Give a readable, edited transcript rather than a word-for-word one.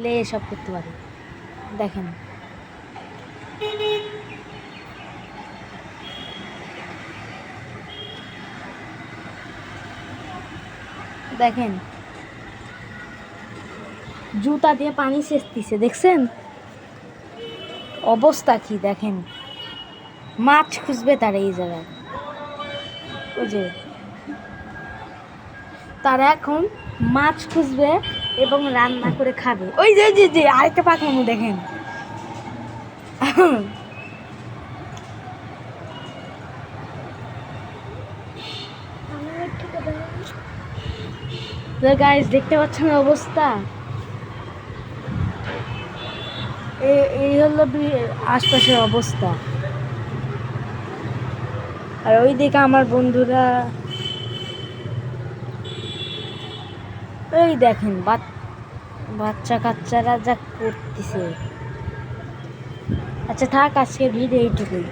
লে এসব করতে পারে। দেখেন দেখেন জুতা দিয়ে পানি সেচতেছে, দেখছেন অবস্থা কি? দেখেন মাছ খুঁজবে তারা এই জায়গায়, ওই যে তারা এখন মাছ খুঁজবে এবং রান্না করে খাবে। ওই যে যে যে আরেকটা পাখি দেখেন। গাইস দেখতে পাচ্ছেন অবস্থা, এই হলো আশপাশের অবস্থা। আর ওই দিকে আমার বন্ধুরা, ওই দেখেন বাচ্চা কাচ্চারা যা করতেছে। আচ্ছা থাক, আজকে ভিডিও এইটুকুই।